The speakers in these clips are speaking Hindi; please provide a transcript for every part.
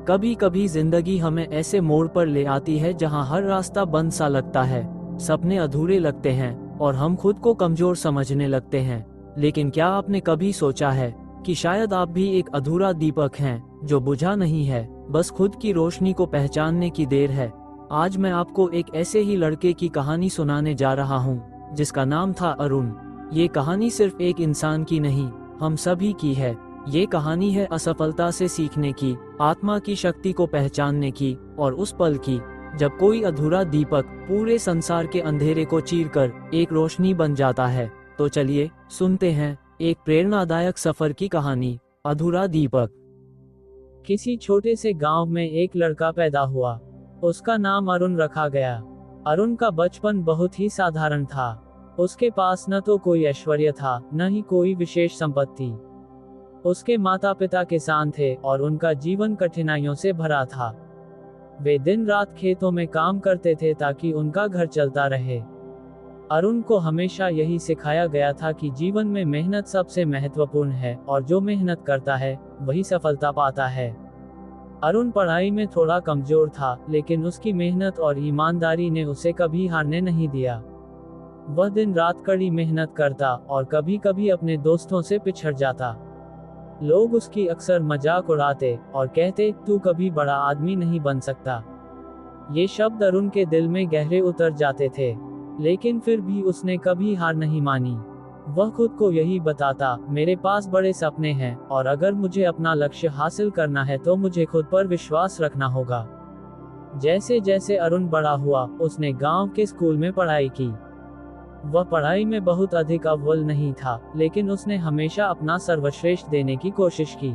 कभी कभी जिंदगी हमें ऐसे मोड़ पर ले आती है जहां हर रास्ता बंद सा लगता है, सपने अधूरे लगते हैं और हम खुद को कमजोर समझने लगते हैं। लेकिन क्या आपने कभी सोचा है कि शायद आप भी एक अधूरा दीपक हैं जो बुझा नहीं है, बस खुद की रोशनी को पहचानने की देर है। आज मैं आपको एक ऐसे ही लड़के की कहानी सुनाने जा रहा हूँ जिसका नाम था अरुण। ये कहानी सिर्फ एक इंसान की नहीं, हम सभी की है। ये कहानी है असफलता से सीखने की, आत्मा की शक्ति को पहचानने की और उस पल की जब कोई अधूरा दीपक पूरे संसार के अंधेरे को चीरकर एक रोशनी बन जाता है। तो चलिए सुनते हैं एक प्रेरणादायक सफर की कहानी, अधूरा दीपक। किसी छोटे से गांव में एक लड़का पैदा हुआ। उसका नाम अरुण रखा गया। अरुण का बचपन बहुत ही साधारण था। उसके पास न तो कोई ऐश्वर्य था, न ही कोई विशेष संपत्ति। उसके माता पिता किसान थे और उनका जीवन कठिनाइयों से भरा था। वे दिन रात खेतों में काम करते थे ताकि उनका घर चलता रहे। अरुण को हमेशा यही सिखाया गया था कि जीवन में मेहनत सबसे महत्वपूर्ण है और जो मेहनत करता है वही सफलता पाता है। अरुण पढ़ाई में थोड़ा कमजोर था, लेकिन उसकी मेहनत और ईमानदारी ने उसे कभी हारने नहीं दिया। वह दिन रात कड़ी मेहनत करता और कभी कभी अपने दोस्तों से पिछड़ जाता। लोग उसकी अक्सर मजाक उड़ाते और कहते, तू कभी बड़ा आदमी नहीं बन सकता। ये शब्द अरुण के दिल में गहरे उतर जाते थे, लेकिन फिर भी उसने कभी हार नहीं मानी। वह खुद को यही बताता, मेरे पास बड़े सपने हैं और अगर मुझे अपना लक्ष्य हासिल करना है तो मुझे खुद पर विश्वास रखना होगा। जैसे जैसे अरुण बड़ा हुआ, उसने गांव के स्कूल में पढ़ाई की। वह पढ़ाई में बहुत अधिक अव्वल नहीं था, लेकिन उसने हमेशा अपना सर्वश्रेष्ठ देने की कोशिश की।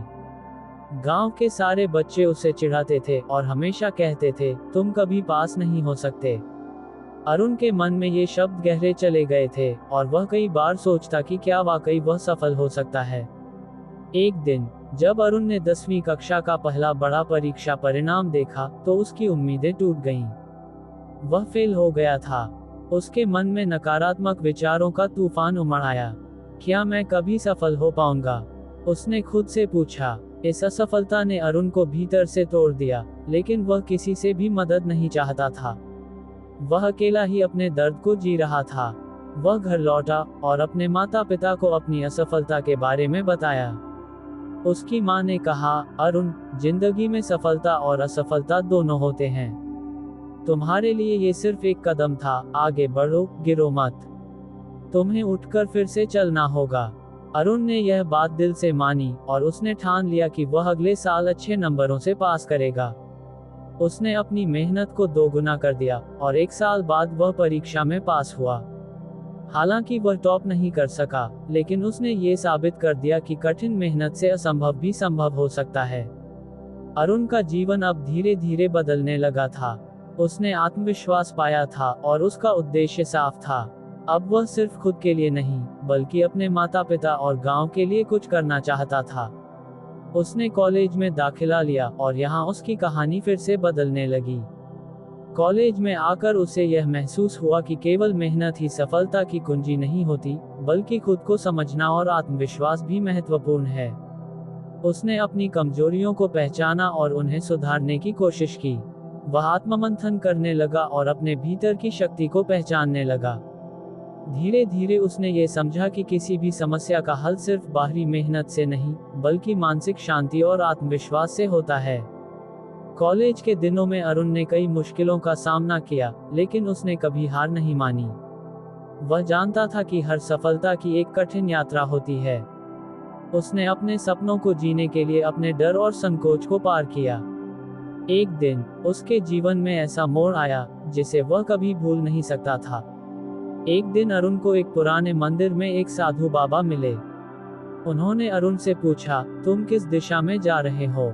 गांव के सारे बच्चे उसे चिढ़ाते थे और हमेशा कहते थे, तुम कभी पास नहीं हो सकते। अरुण के मन में ये शब्द गहरे चले गए थे और वह कई बार सोचता कि क्या वाकई वह सफल हो सकता है। एक दिन जब अरुण ने 10वीं कक्षा का पहला बड़ा परीक्षा परिणाम देखा तो उसकी उम्मीदें टूट गईं। वह फेल हो गया था। उसके मन में नकारात्मक विचारों का तूफान उमड़ आया। क्या मैं कभी सफल हो पाऊंगा? उसने खुद से पूछा। इस असफलता ने अरुण को भीतर से तोड़ दिया, लेकिन वह किसी से भी मदद नहीं चाहता था। वह अकेला ही अपने दर्द को जी रहा था। वह घर लौटा और अपने माता पिता को अपनी असफलता के बारे में बताया। उसकी माँ ने कहा, अरुण, जिंदगी में सफलता और असफलता दोनों होते हैं। तुम्हारे लिए ये सिर्फ एक कदम था, आगे बढ़ो, गिरो मत। तुम्हें उठकर फिर से चलना होगा। अरुण ने यह बात दिल से मानी और उसने ठान लिया कि वह अगले साल अच्छे नंबरों से पास करेगा। उसने अपनी मेहनत को दोगुना कर दिया और 1 साल बाद वह परीक्षा में पास हुआ। हालांकि वह टॉप नहीं कर सका, लेकिन उसने ये साबित कर दिया कि कठिन मेहनत से असंभव भी संभव हो सकता है। अरुण का जीवन अब धीरे धीरे बदलने लगा था। उसने आत्मविश्वास पाया था और उसका उद्देश्य साफ था। अब वह सिर्फ खुद के लिए नहीं, बल्कि अपने माता पिता और गांव के लिए कुछ करना चाहता था। उसने कॉलेज में दाखिला लिया और यहाँ उसकी कहानी फिर से बदलने लगी। कॉलेज में आकर उसे यह महसूस हुआ कि केवल मेहनत ही सफलता की कुंजी नहीं होती, बल्कि खुद को समझना और आत्मविश्वास भी महत्वपूर्ण है। उसने अपनी कमजोरियों को पहचाना और उन्हें सुधारने की कोशिश की। वह आत्ममंथन करने लगा और अपने भीतर की शक्ति को पहचानने लगा। धीरे धीरे उसने ये समझा कि किसी भी समस्या का हल सिर्फ बाहरी मेहनत से नहीं, बल्कि मानसिक शांति और आत्मविश्वास से होता है। कॉलेज के दिनों में अरुण ने कई मुश्किलों का सामना किया, लेकिन उसने कभी हार नहीं मानी। वह जानता था कि हर सफलता की एक कठिन यात्रा होती है। उसने अपने सपनों को जीने के लिए अपने डर और संकोच को पार किया। एक दिन उसके जीवन में ऐसा मोड़ आया जिसे वह कभी भूल नहीं सकता था। एक दिन अरुण को एक पुराने मंदिर में एक साधु बाबा मिले। उन्होंने अरुण से पूछा, तुम किस दिशा में जा रहे हो?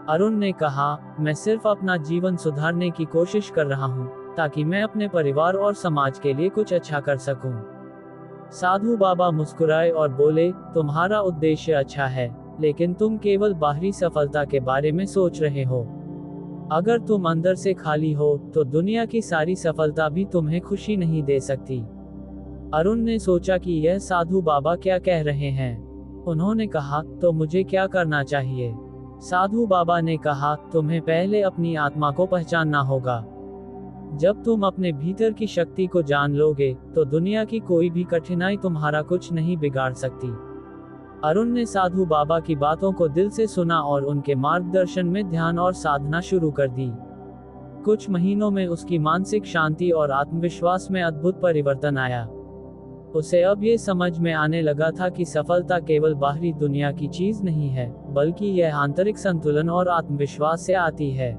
अरुण ने कहा, मैं सिर्फ अपना जीवन सुधारने की कोशिश कर रहा हूँ, ताकि मैं अपने परिवार और समाज के लिए कुछ अच्छा कर सकूं। साधु बाबा मुस्कुराए और बोले, तुम्हारा उद्देश्य अच्छा है, लेकिन तुम केवल बाहरी सफलता के बारे में सोच रहे हो। अगर तुम अंदर से खाली हो तो दुनिया की सारी सफलता भी तुम्हें खुशी नहीं दे सकती। अरुण ने सोचा कि यह साधु बाबा क्या कह रहे हैं। उन्होंने कहा, तो मुझे क्या करना चाहिए? साधु बाबा ने कहा, तुम्हें पहले अपनी आत्मा को पहचानना होगा। जब तुम अपने भीतर की शक्ति को जान लोगे, तो दुनिया की कोई भी कठिनाई तुम्हारा कुछ नहीं बिगाड़ सकती। अरुण ने साधु बाबा की बातों को दिल से सुना और उनके मार्गदर्शन में ध्यान और साधना शुरू कर दी। कुछ महीनों में उसकी मानसिक शांति और आत्मविश्वास में अद्भुत परिवर्तन आया। उसे अब ये समझ में आने लगा था कि सफलता केवल बाहरी दुनिया की चीज नहीं है, बल्कि यह आंतरिक संतुलन और आत्मविश्वास से आती है।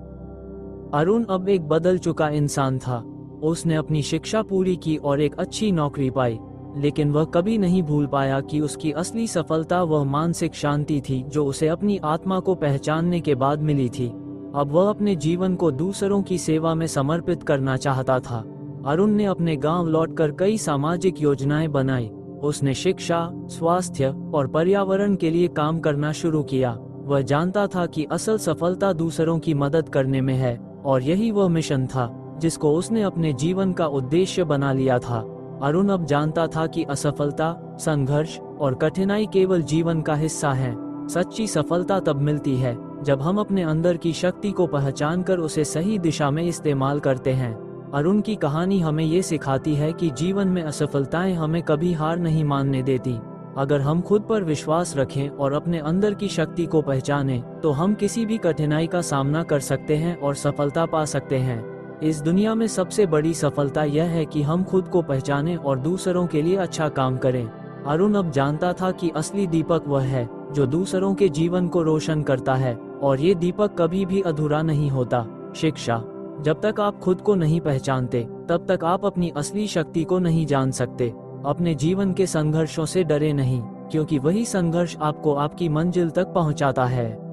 अरुण अब एक बदल चुका इंसान था। उसने अपनी शिक्षा पूरी की और एक अच्छी नौकरी पाई, लेकिन वह कभी नहीं भूल पाया कि उसकी असली सफलता वह मानसिक शांति थी जो उसे अपनी आत्मा को पहचानने के बाद मिली थी। अब वह अपने जीवन को दूसरों की सेवा में समर्पित करना चाहता था। अरुण ने अपने गांव लौटकर कई सामाजिक योजनाएं बनाई। उसने शिक्षा, स्वास्थ्य और पर्यावरण के लिए काम करना शुरू किया। वह जानता था कि असल सफलता दूसरों की मदद करने में है, और यही वह मिशन था जिसको उसने अपने जीवन का उद्देश्य बना लिया था। अरुण अब जानता था कि असफलता, संघर्ष और कठिनाई केवल जीवन का हिस्सा है। सच्ची सफलता तब मिलती है जब हम अपने अंदर की शक्ति को पहचानकर उसे सही दिशा में इस्तेमाल करते हैं। अरुण की कहानी हमें ये सिखाती है कि जीवन में असफलताएं हमें कभी हार नहीं मानने देती। अगर हम खुद पर विश्वास रखें और अपने अंदर की शक्ति को पहचानें, तो हम किसी भी कठिनाई का सामना कर सकते हैं और सफलता पा सकते हैं। इस दुनिया में सबसे बड़ी सफलता यह है कि हम खुद को पहचानें और दूसरों के लिए अच्छा काम करें। अरुण अब जानता था कि असली दीपक वह है जो दूसरों के जीवन को रोशन करता है, और ये दीपक कभी भी अधूरा नहीं होता। शिक्षा। जब तक आप खुद को नहीं पहचानते, तब तक आप अपनी असली शक्ति को नहीं जान सकते। अपने जीवन के संघर्षों से डरे नहीं, क्योंकि वही संघर्ष आपको आपकी मंजिल तक पहुंचाता है।